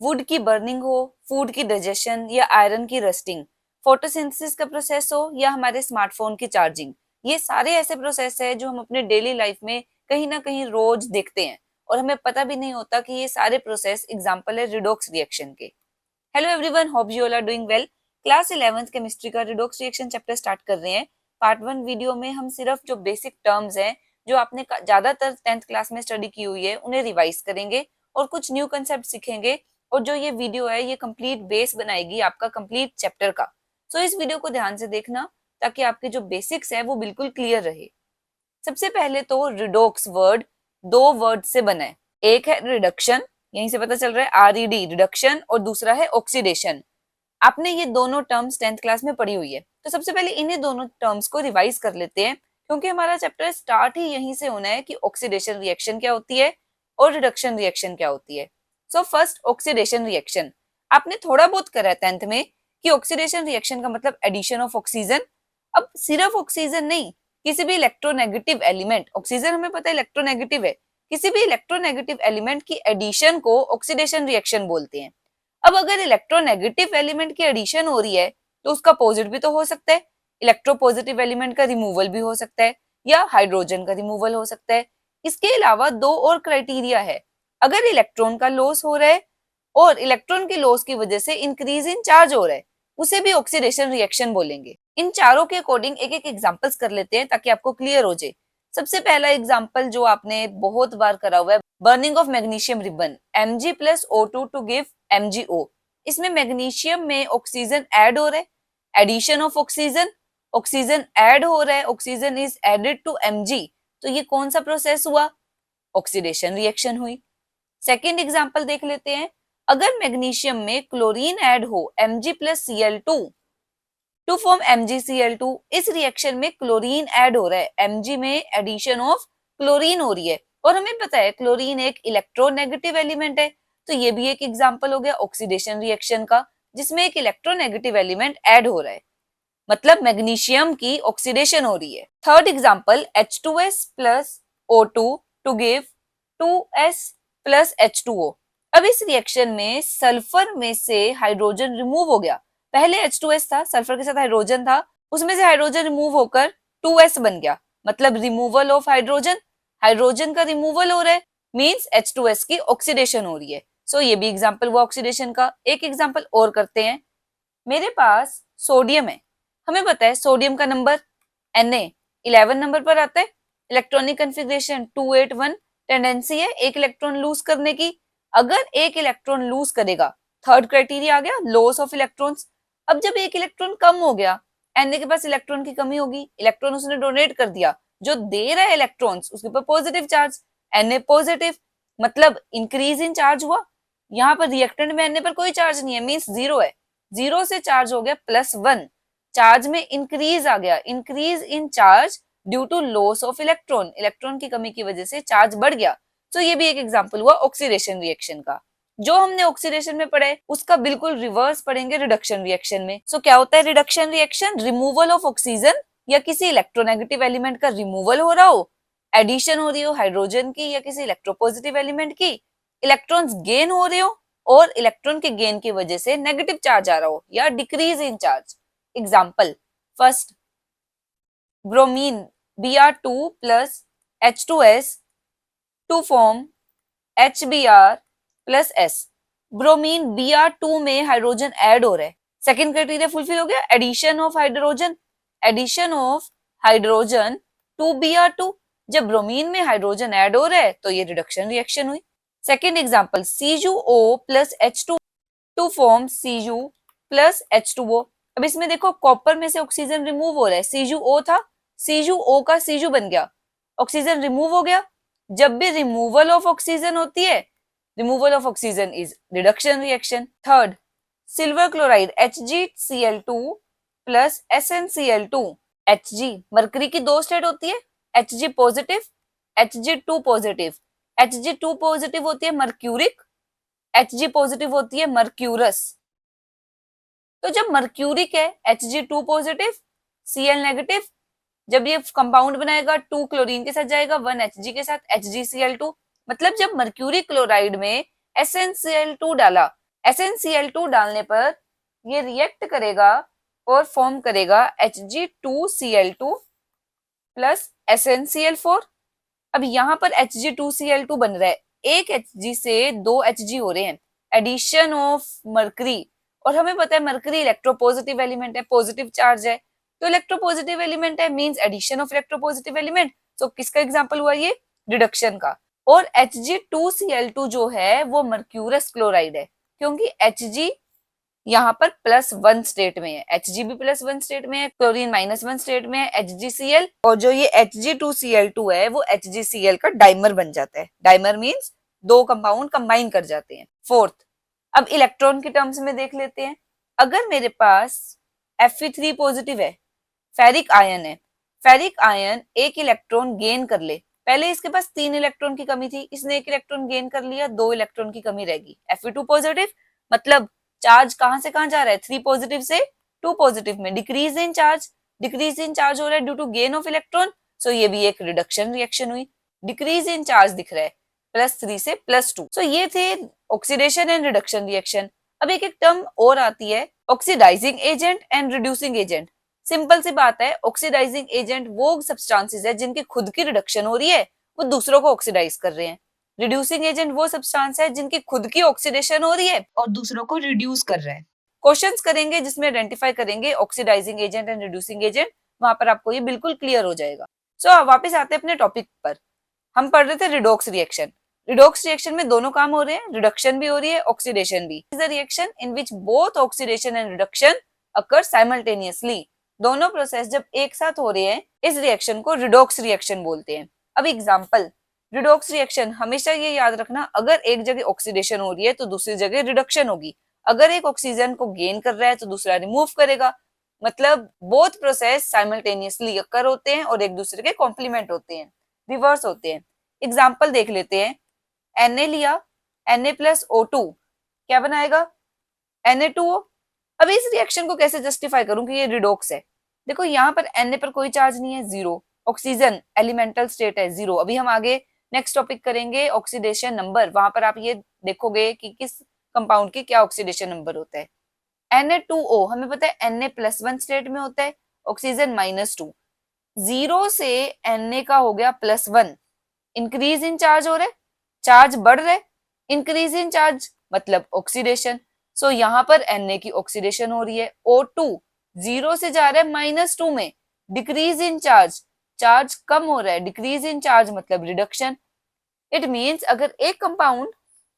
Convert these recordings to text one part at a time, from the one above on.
Would की burning हो, food की डाइजेशन या आयरन की रस्टिंग, फोटोसिंथेसिस का प्रोसेस हो या हमारे स्मार्टफोन की चार्जिंग, ये सारे ऐसे प्रोसेस है जो हम अपने डेली लाइफ में कहीं ना कहीं रोज देखते हैं और हमें पता भी नहीं होता कि ये सारे प्रोसेस एग्जाम्पल है रिडोक्स रिएक्शन के। Hello everyone, hope you all are doing well. Class 11th chemistry का रिडोक्स रिएक्शन चैप्टर स्टार्ट कर रहे हैं। पार्ट 1 वीडियो में हम सिर्फ जो बेसिक टर्म्स हैं जो आपने ज्यादातर 10th क्लास में स्टडी की हुई है उन्हें रिवाइज करेंगे और कुछ न्यू कंसेप्ट सीखेंगे। और जो ये वीडियो है ये कंप्लीट बेस बनाएगी आपका कंप्लीट चैप्टर का। सो इस वीडियो को ध्यान से देखना ताकि आपके जो बेसिक्स है वो बिल्कुल क्लियर रहे। सबसे पहले तो रिडोक्स वर्ड दो वर्ड से बना है। एक है रिडक्शन, यहीं से पता चल रहा है RED रिडक्शन, और दूसरा है ऑक्सीडेशन। आपने ये दोनों टर्म्स 10th क्लास में पढ़ी हुई है, तो सबसे पहले इन्हीं दोनों टर्म्स को रिवाइज कर लेते हैं क्योंकि हमारा चैप्टर स्टार्ट ही यहीं से होना है कि ऑक्सीडेशन रिएक्शन क्या होती है और रिडक्शन रिएक्शन क्या होती है। सो फर्स्ट ऑक्सीडेशन रिएक्शन, आपने थोड़ा बहुत करा है 10th में कि ऑक्सीडेशन रिएक्शन का मतलब एडिशन ऑफ ऑक्सीजन। अब सिर्फ ऑक्सीजन नहीं, किसी भी इलेक्ट्रोनेगेटिव एलिमेंट, ऑक्सीजन हमें पता है इलेक्ट्रोनेगेटिव है, किसी भी इलेक्ट्रोनेगेटिव एलिमेंट की एडिशन को ऑक्सीडेशन रिएक्शन बोलते हैं। अब अगर इलेक्ट्रोनेगेटिव एलिमेंट की एडिशन हो रही है तो उसका अपोजिट भी तो हो सकता है, इलेक्ट्रोपॉजिटिव एलिमेंट का रिमूवल भी हो सकता है या हाइड्रोजन का रिमूवल हो सकता है। इसके अलावा दो और क्राइटेरिया है। अगर इलेक्ट्रॉन का लॉस हो रहा है और इलेक्ट्रॉन की लॉस की वजह से इंक्रीज इन चार्ज हो रहा है, उसे भी ऑक्सीडेशन रिएक्शन बोलेंगे। इन चारों के अकॉर्डिंग एक एक एग्जांपल्स कर लेते हैं ताकि आपको क्लियर हो जाए। सबसे पहला एग्जांपल जो आपने बहुत बार करा हुआ है, burning of magnesium ribbon, Mg+O2 to give MgO। इसमें मैग्नीशियम में ऑक्सीजन ऐड हो रहा है, addition of oxygen, oxygen add हो रहा है, oxygen is added to Mg, तो ये कौन सा प्रोसेस हुआ? ऑक्सीडेशन रिएक्शन हुई। सेकेंड एग्जांपल देख लेते हैं। अगर मैग्नीशियम में क्लोरीन ऐड हो Mg+Cl2 टू फॉर्म MgCl2, इस रिएक्शन में क्लोरीन ऐड हो रहा है, Mg में एडिशन ऑफ क्लोरीन हो रही है और हमें पता है क्लोरीन एक इलेक्ट्रोनेगेटिव एलिमेंट है, तो ये भी एक एग्जांपल हो गया ऑक्सीडेशन रिएक्शन का जिसमें एक इलेक्ट्रोनेगेटिव एलिमेंट ऐड हो रहा है, मतलब मैग्नीशियम की ऑक्सीडेशन हो रही है। Third example H2S+O2 to give 2S+H2O। अब इस रिएक्शन में सल्फर में से हाइड्रोजन रिमूव हो गया। पहले H2S था, सल्फर के साथ हाइड्रोजन था, उसमें से हाइड्रोजन रिमूव होकर 2S बन गया, मतलब रिमूवल ऑफ हाइड्रोजन। हाइड्रोजन का रिमूवल हो रहा है मींस H2S की ऑक्सीडेशन हो रही है। सो ये भी एग्जांपल हुआ ऑक्सीडेशन का। एक एग्जांपल और करते हैं। मेरे पास सोडियम है, हमें पता है सोडियम का नंबर Na 11 नंबर पर आता है, इलेक्ट्रॉनिक कन्फिग्रेशन 281, टेंडेंसी है एक इलेक्ट्रॉन लूज करने की। अगर एक इलेक्ट्रॉन लूज करेगा, थर्ड क्राइटेरिया आ गया लॉस ऑफ इलेक्ट्रॉन्स। अब जब एक इलेक्ट्रॉन कम हो गया, Na के पास इलेक्ट्रॉन की कमी होगी, इलेक्ट्रॉन उसने डोनेट कर दिया, जो दे रहा है इलेक्ट्रॉन्स उसके ऊपर पॉजिटिव चार्ज, Na पॉजिटिव, मतलब इंक्रीज इन चार्ज हुआ। यहाँ पर रिएक्टेंट में Na पर कोई चार्ज नहीं है मींस जीरो है, जीरो से चार्ज हो गया +1, चार्ज में इंक्रीज आ गया, increase in charge due to loss of electron, electron की कमी की वजह से चार्ज बढ़ गया। तो ये भी एक एग्जांपल हुआ ऑक्सीडेशन रिएक्शन का। जो हमने ऑक्सीडेशन में पढ़ा है उसका बिल्कुल रिवर्स पढ़ेंगे रिडक्शन रिएक्शन में। सो क्या होता है reduction reaction? Removal of oxygen या किसी इलेक्ट्रोनेगेटिव एलिमेंट का रिमूवल हो रहा हो, एडिशन हो रही हो हाइड्रोजन की या किसी इलेक्ट्रोपॉजिटिव एलिमेंट की, इलेक्ट्रॉन्स गेन हो रहे हो और इलेक्ट्रॉन के गेन की वजह से नेगेटिव चार्ज आ रहा हो या decrease in charge. Example first, bromine Br2 plus H2S to form HBr plus S। Bromine Br2 में हाइड्रोजन ऐड हो रहा है, सेकेंड क्राइटेरिया फुलफिल हो गया, addition of hydrogen, addition of hydrogen to Br2। जब ब्रोमीन में हाइड्रोजन ऐड हो रहा है तो ये रिडक्शन रिएक्शन हुई। Second example CuO plus H2 to form Cu plus H2O। अब इसमें देखो कॉपर में से ऑक्सीजन रिमूव हो रहा है, CuO था, CuO का Cu बन गया, ऑक्सीजन रिमूव हो गया। जब भी रिमूवल ऑफ ऑक्सीजन होती है, removal of oxygen is reduction reaction. Third, silver chloride HgCl2 plus SnCl2। Hg mercury की दो स्टेट होती है, Hg positive, Hg2 positive. Hg2 positive होती है मर्क्यूरिक, Hg पॉजिटिव होती है मर्क्यूरस। तो जब मर्क्यूरिक है Hg2 पॉजिटिव, Cl नेगेटिव, जब ये कंपाउंड बनाएगा 2 क्लोरीन के साथ जाएगा, 1 Hg के साथ HgCl2, मतलब जब मर्क्यूरी क्लोराइड में SnCl2 डाला SnCl2 डालने पर ये रिएक्ट करेगा और फॉर्म करेगा Hg2Cl2 प्लस SnCl4। अब यहाँ पर Hg2Cl2 बन रहा है, एक Hg से दो Hg हो रहे हैं, एडिशन ऑफ मरकरी। और हमें पता है मरकरी इलेक्ट्रोपॉजिटिव एलिमेंट है, पॉजिटिव चार्ज है, तो इलेक्ट्रोपॉजिटिव एलिमेंट है means addition of electropositive element. तो किसका एग्जांपल हुआ ये? रिडक्शन का। और Hg2Cl2 जो है वो मर्क्यूरस क्लोराइड है, क्योंकि Hg यहाँ पर +1 स्टेट में है, Hg भी +1 स्टेट में है, क्लोरीन -1 स्टेट में है, HgCl। और जो ये Hg2Cl2 है वो HgCl का डाइमर बन जाता है। डाइमर मींस दो कंपाउंड कंबाइन कर जाते हैं। फोर्थ, अब इलेक्ट्रॉन के टर्म्स में देख लेते हैं। अगर मेरे पास Fe3 पॉजिटिव है, फेरिक आयन है, फेरिक आयन एक इलेक्ट्रॉन गेन कर ले, पहले इसके पास 3 इलेक्ट्रॉन की कमी थी, इसने एक इलेक्ट्रॉन गेन कर लिया, 2 इलेक्ट्रॉन की कमी रहेगी। Fe2 पॉजिटिव मतलब चार्ज कहां से कहां जा रहा है? 3 पॉजिटिव से 2 पॉजिटिव में, decrease in charge. Decrease in charge हो रहा है due to gain of electron, so ये भी एक रिडक्शन रिएक्शन हुई। डिक्रीज इन चार्ज दिख रहा है, +3 से +2। सो ये थे ऑक्सीडेशन एंड रिडक्शन रिएक्शन। अब एक एक टर्म और आती है, oxidising agent and reducing agent. Simple सी बात है, ऑक्सीडाइजिंग एजेंट वो सब्सटेंसेस है जिनकी खुद की रिडक्शन हो रही है, वो दूसरों को ऑक्सीडाइज कर रहे हैं। रिड्यूसिंग एजेंट वो सब्सटेंस है जिनकी खुद की ऑक्सीडेशन हो रही है और दूसरों को रिड्यूस कर रहे हैं। क्वेश्चंस करेंगे जिसमें आइडेंटिफाई करेंगे oxidising agent and reducing agent, वहां पर आपको ये बिल्कुल क्लियर हो जाएगा। सो वापस आते हैं अपने टॉपिक पर। हम पढ़ रहे थे रिडॉक्स रिएक्शन। रिडॉक्स रिएक्शन में दोनों काम हो रहे हैं, रिडक्शन भी हो रही है, ऑक्सीडेशन भी। Is a reaction in which both oxidation and reduction occur simultaneously. दोनों प्रोसेस जब एक साथ हो रहे हैं, इस रिएक्शन को रिडॉक्स रिएक्शन बोलते हैं। अब एग्जांपल, रिडॉक्स रिएक्शन हमेशा ये याद रखना, अगर एक जगह ऑक्सीडेशन हो रही है तो दूसरी जगह रिडक्शन होगी। अगर एक ऑक्सीजन को गेन कर रहा है तो दूसरा रिमूव करेगा। मतलब बोथ प्रोसेस साइमल्टेनियसली अकर होते हैं और एक दूसरे के कॉम्प्लीमेंट होते हैं, रिवर्स होते हैं। एग्जाम्पल देख लेते हैं। Na लिया, Na+O2 क्या बनाएगा? Na2O। अब इस रिएक्शन को कैसे जस्टिफाई करूं कि ये रिडॉक्स है? देखो यहाँ पर Na पर कोई चार्ज नहीं है, 0। ऑक्सीजन एलिमेंटल स्टेट है, 0। अभी हम आगे नेक्स्ट टॉपिक करेंगे ऑक्सीडेशन नंबर, वहां पर आप ये देखोगे कि किस कंपाउंड की क्या ऑक्सीडेशन नंबर होता है। Na2O हमें पता है Na+1 स्टेट में होता है, ऑक्सीजन -2। 0 से Na का हो गया +1, इंक्रीज इन चार्ज हो रहा है, चार्ज बढ़ रहा है, इंक्रीज इन चार्ज मतलब ऑक्सीडेशन। सो यहाँ पर Na की ऑक्सीडेशन हो रही है। O2 0 से जा रहा है -2 में, डिक्रीज इन चार्ज, चार्ज कम हो रहा है, डिक्रीज इन चार्ज मतलब रिडक्शन। इट मींस अगर एक कंपाउंड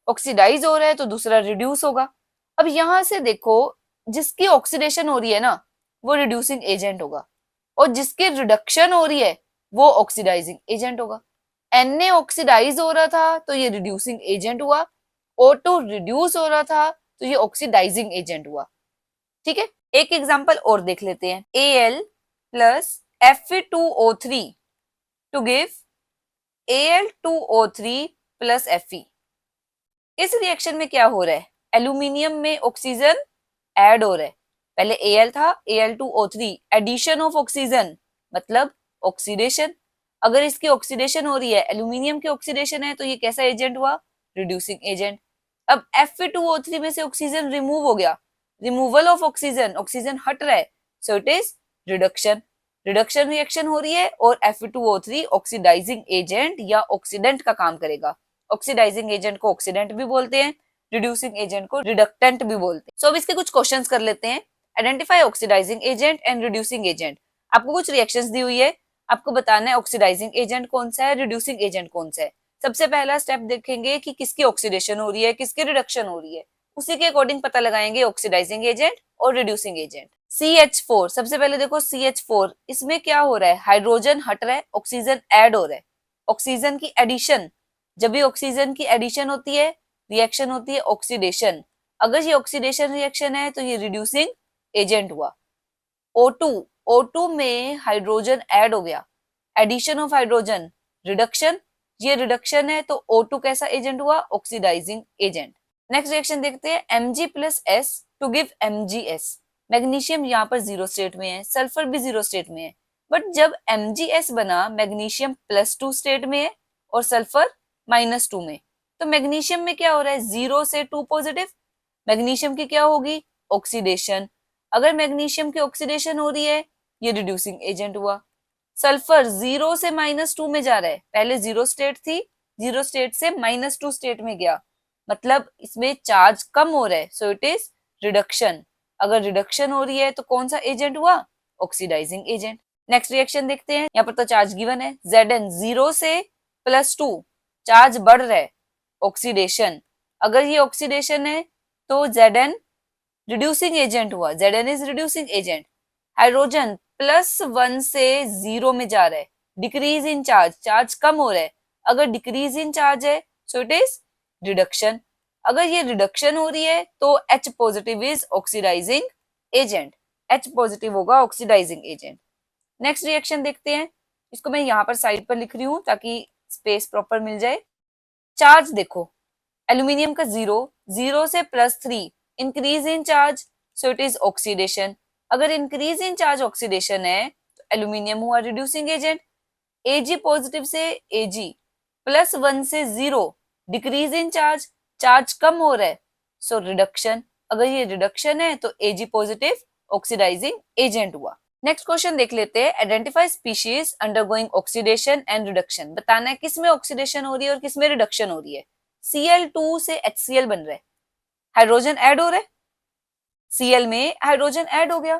ऑक्सीडाइज हो रहा है तो दूसरा रिड्यूस होगा। अब यहां से देखो, जिसकी ऑक्सीडेशन हो रही है ना वो रिड्यूसिंग एजेंट होगा, और जिसकी रिडक्शन हो रही है वो ऑक्सीडाइजिंग एजेंट होगा। Na ऑक्सीडाइज हो रहा था तो ये रिड्यूसिंग एजेंट हुआ, O2 रिड्यूस हो रहा था तो ये ऑक्सीडाइजिंग एजेंट हुआ। ठीक है, एक एग्जांपल और देख लेते हैं। Al plus Fe2O3 to give Al2O3 plus Fe। इस रिएक्शन में क्या हो रहा है? एल्यूमिनियम में ऑक्सीजन ऐड हो रहा है, पहले Al था, Al2O3 एडिशन ऑफ ऑक्सीजन मतलब ऑक्सीडेशन। अगर इसकी ऑक्सीडेशन हो रही है, एल्यूमिनियम की ऑक्सीडेशन है, तो ये कैसा एजेंट हुआ? Reducing agent. अब Fe2O3 में से ऑक्सीजन रिमूव हो गया, रिमूवल ऑफ ऑक्सीजन, ऑक्सीजन हट रहा है, so it is reduction. Reduction reaction हो रही है और Fe2O3 ऑक्सीडाइजिंग एजेंट या ऑक्सीडेंट का काम करेगा। ऑक्सीडाइजिंग एजेंट को ऑक्सीडेंट भी बोलते हैं, रिड्यूसिंग एजेंट को रिडक्टेंट भी बोलते हैं। सो अब इसके कुछ क्वेश्चंस कर लेते हैं। Identify oxidising agent and reducing agent. आपको कुछ रिएक्शंस दी हुई है, आपको बताना है ऑक्सीडाइजिंग एजेंट कौन सा है, रिड्यूसिंग एजेंट कौन सा है। सबसे पहला स्टेप देखेंगे कि किसकी ऑक्सीडेशन हो रही है, किसकी रिडक्शन हो रही है, उसी के अकॉर्डिंग पता लगाएंगे ऑक्सीडाइजिंग एजेंट और रिड्यूसिंग एजेंट। CH4, सबसे पहले देखो CH4, इसमें क्या हो रहा है? हाइड्रोजन हट रहा है, ऑक्सीजन ऐड हो रहा है। ऑक्सीजन की एडिशन, जब भी ऑक्सीजन की एडिशन होती है रिएक्शन होती है ऑक्सीडेशन। अगर ये ऑक्सीडेशन रिएक्शन है तो ये रिड्यूसिंग एजेंट हुआ। O2 में हाइड्रोजन ऐड हो गया, एडिशन ऑफ हाइड्रोजन रिडक्शन, ये रिडक्शन है तो O2 कैसा एजेंट हुआ? Oxidising agent. नेक्स्ट रिएक्शन देखते हैं, Mg+S to give MgS। Magnesium यहाँ पर 0 स्टेट में है, सल्फर भी 0 स्टेट में है, बट जब MgS बना मैग्नीशियम +2 स्टेट में है और सल्फर -2 में, तो मैग्नीशियम में क्या हो रहा है? 0 से 2 पॉजिटिव, मैग्नीशियम की क्या होगी, ऑक्सीडेशन। अगर मैग्नीशियम की ऑक्सीडेशन हो रही है, ये रिड्यूसिंग एजेंट हुआ। सल्फर 0 से -2 में जा रहा है, पहले 0 स्टेट थी, 0 स्टेट से -2 स्टेट में गया, मतलब इसमें चार्ज कम हो रहा है, सो इट इज रिडक्शन। अगर रिडक्शन हो रही है तो कौन सा एजेंट हुआ, ऑक्सीडाइजिंग एजेंट। नेक्स्ट रिएक्शन देखते हैं, यहाँ पर तो चार्ज गिवन है, Zn 0 से +2, चार्ज बढ़ रहा है, ऑक्सीडेशन। अगर ये ऑक्सीडेशन है तो Zn रिड्यूसिंग एजेंट हुआ, Zn is reducing agent. Hydrogen +1 से 0 में जा रहा है, डिक्रीज इन चार्ज, चार्ज कम हो रहा है। अगर डिक्रीज इन चार्ज है सो इट इज रिडक्शन। अगर ये रिडक्शन हो रही है तो H positive is oxidising agent, H positive होगा ऑक्सीडाइजिंग एजेंट। नेक्स्ट रिएक्शन देखते हैं, इसको मैं यहाँ पर साइड पर लिख रही हूँ ताकि स्पेस प्रॉपर मिल जाए। चार्ज देखो, एल्यूमिनियम का 0, 0 से +3, increase in charge, so it is oxidation. अगर इंक्रीज इन चार्ज ऑक्सीडेशन है तो एल्यूमिनियम हुआ रिड्यूसिंग एजेंट। Ag पॉजिटिव से Ag, +1 से 0, डिक्रीज इन चार्ज, चार्ज कम हो रहा है, सो रिडक्शन। अगर ये रिडक्शन है तो Ag पॉजिटिव ऑक्सीडाइजिंग एजेंट हुआ। नेक्स्ट क्वेश्चन देख लेते हैं, identify species undergoing oxidation and reduction. बताना है किसमें ऑक्सीडेशन हो रही है और किसमें रिडक्शन हो रही है। Cl2 से HCl बन रहा है, हाइड्रोजन ऐड हो रहा है, Cl में हाइड्रोजन ऐड हो गया,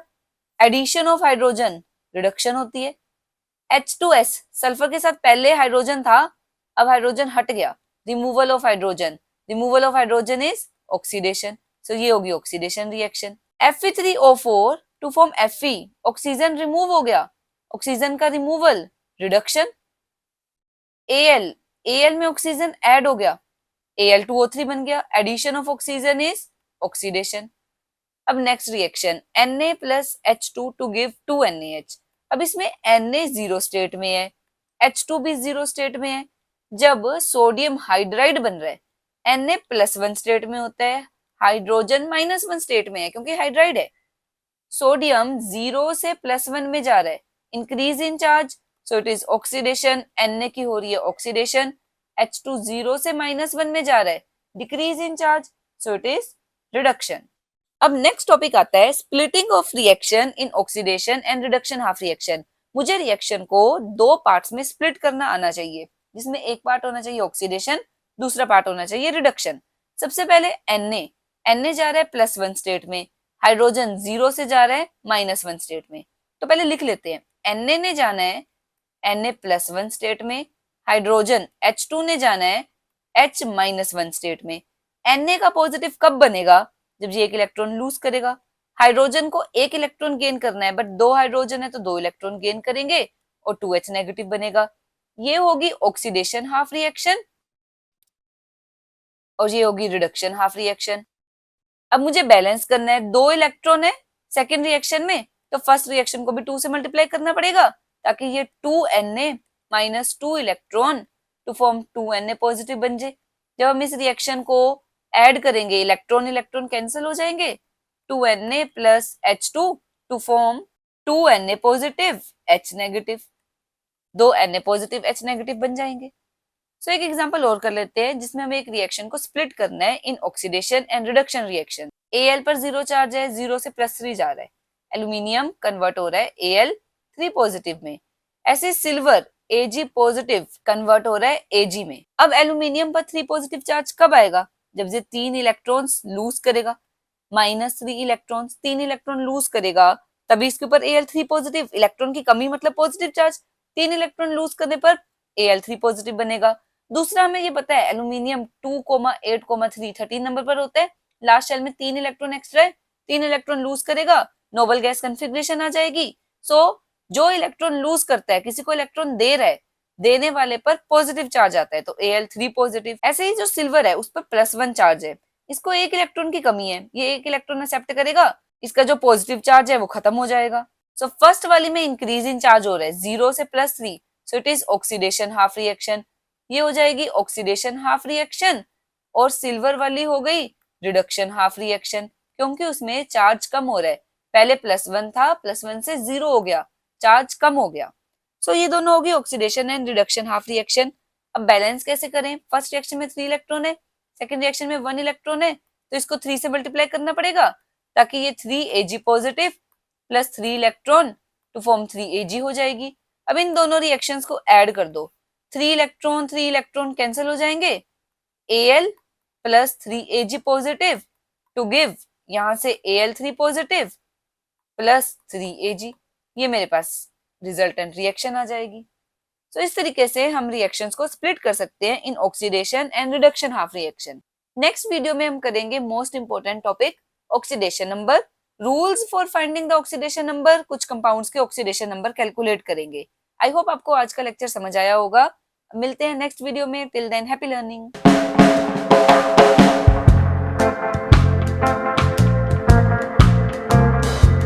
एडिशन ऑफ हाइड्रोजन रिडक्शन होती है। H2S, सल्फर के साथ पहले हाइड्रोजन था, अब हाइड्रोजन हट गया, removal of hydrogen, removal of hydrogen is oxidation, so ये होगी oxidation reaction. Fe3O4 to form Fe, oxygen remove हो गया, ऑक्सीजन का रिमूवल रिडक्शन। Al में ऑक्सीजन ऐड हो गया, Al2O3 बन गया, addition of oxygen is oxidation. अब next reaction, Na plus H2 to give 2NaH। अब इसमें Na 0 स्टेट में है, H2 भी 0 स्टेट में है। जब सोडियम हाइड्राइड बन रहा है, Na +1 स्टेट में होता है, हाइड्रोजन -1 स्टेट में है क्योंकि हाइड्राइड है। सोडियम 0 से +1 में जा रहा है, increase in charge, so it is oxidation. Na की हो रही है ऑक्सीडेशन। H2 0 से -1 में जा रहा है, decrease in charge, so it is reduction. अब नेक्स्ट टॉपिक आता है splitting of reaction in oxidation and reduction half reaction. मुझे रिएक्शन को 2 पार्ट्स में स्प्लिट करना आना चाहिए, जिसमें एक पार्ट होना चाहिए ऑक्सीडेशन, दूसरा पार्ट होना चाहिए रिडक्शन। सबसे पहले Na जा रहा है +1 स्टेट में, हाइड्रोजन 0 से जा रहा है -1 स्टेट में। तो पहले लिख लेते हैं, Na ने जाना है Na +1 स्टेट में, हाइड्रोजन H2 ने जाना है H -1 स्टेट में। Na का पॉजिटिव कब बनेगा, जब ये एक इलेक्ट्रॉन लूज करेगा। हाइड्रोजन को एक इलेक्ट्रॉन गेन करना है, बट 2 हाइड्रोजन है तो 2 इलेक्ट्रॉन गेन करेंगे और 2H नेगेटिव बनेगा। ये होगी ऑक्सीडेशन हाफ रिएक्शन और ये होगी रिडक्शन हाफ रिएक्शन। अब मुझे बैलेंस करना है, 2 इलेक्ट्रॉन है सेकेंड रिएक्शन में, तो फर्स्ट रिएक्शन को भी 2 से मल्टीप्लाई करना पड़ेगा ताकि ये 2Na - 2 electron to form 2Na positive बन जाए। जब हम इस रिएक्शन को ऐड करेंगे, इलेक्ट्रॉन इलेक्ट्रॉन कैंसिल हो जाएंगे, 2Na plus H2 to form 2Na positive H negative, 2 Na positive H negative बन जाएंगे। सो एक एग्जांपल और कर लेते हैं जिसमें हमें एक रिएक्शन को स्प्लिट करना है in oxidation and reduction reaction. Al पर 0 चार्ज है, 0 से +3 जा रहा है, एल्यूमिनियम कन्वर्ट हो रहा है Al3 पॉजिटिव में। ऐसे सिल्वर Ag पॉजिटिव कन्वर्ट हो रहा है Ag में। अब एल्यूमिनियम पर 3 पॉजिटिव चार्ज कब आएगा, जब ये 3 इलेक्ट्रॉन्स लूज करेगा, -3 इलेक्ट्रॉन्स, 3 इलेक्ट्रॉन लूज करेगा, तभी इसके ऊपर Al3 पॉजिटिव, इलेक्ट्रॉन की कमी मतलब पॉजिटिव चार्ज, 3 इलेक्ट्रॉन लूज करने पर Al3 पॉजिटिव बनेगा। दूसरा हमें ये पता है एल्यूमिनियम 2,8,3 13 नंबर पर होता है, लास्ट शेल में 3 इलेक्ट्रॉन एक्स्ट्रा है, 3 इलेक्ट्रॉन लूज करेगा, नोबल गैस कॉन्फ़िगरेशन आ जाएगी। सो जो इलेक्ट्रॉन लूज करता है, किसी को इलेक्ट्रॉन दे रहा है, देने वाले पर पॉजिटिव चार्ज आता है तो Al3 पॉजिटिव। ऐसे ही जो सिल्वर है उस पर +1 चार्ज है, इसको एक इलेक्ट्रॉन की कमी है, ये एक इलेक्ट्रॉन एक्सेप्ट करेगा, इसका जो पॉजिटिव चार्ज है वो खत्म हो जाएगा। सो फर्स्ट वाली में इंक्रीज इन चार्ज हो रहा है 0 से +3, so it is oxidation half reaction, ये हो जाएगी ऑक्सीडेशन हाफ रिएक्शन। और सिल्वर वाली हो गई रिडक्शन हाफ रिएक्शन, क्योंकि उसमें चार्ज कम हो रहा है, पहले +1 था, +1 से 0 हो गया, चार्ज कम हो गया। सो ये दोनों होगी oxidation and reduction half reaction. अब बैलेंस कैसे करें, फर्स्ट रिएक्शन में 3 इलेक्ट्रॉन है, सेकंड रिएक्शन में 1 इलेक्ट्रॉन है, तो इसको 3 से मल्टीप्लाई करना पड़ेगा ताकि ये 3Ag positive plus 3 electron to form 3Ag हो जाएगी। अब इन दोनों रिएक्शंस को ऐड कर दो, 3 इलेक्ट्रॉन कैंसिल हो जाएंगे, Al plus 3Ag positive to give यहां से Al3 पॉजिटिव प्लस 3Ag, ये मेरे पास रिजल्टेंट रिएक्शन आ जाएगी। तो इस तरीके से हम रिएक्शंस को स्प्लिट कर सकते हैं in oxidation and reduction half reaction. Next video में हम करेंगे most important topic oxidation number, rules for finding the oxidation number, कुछ कंपाउंड्स के ऑक्सीडेशन नंबर कैलकुलेट करेंगे। आई होप आपको आज का लेक्चर समझ आया होगा। मिलते हैं नेक्स्ट वीडियो में, टिल देन हैप्पी लर्निंग।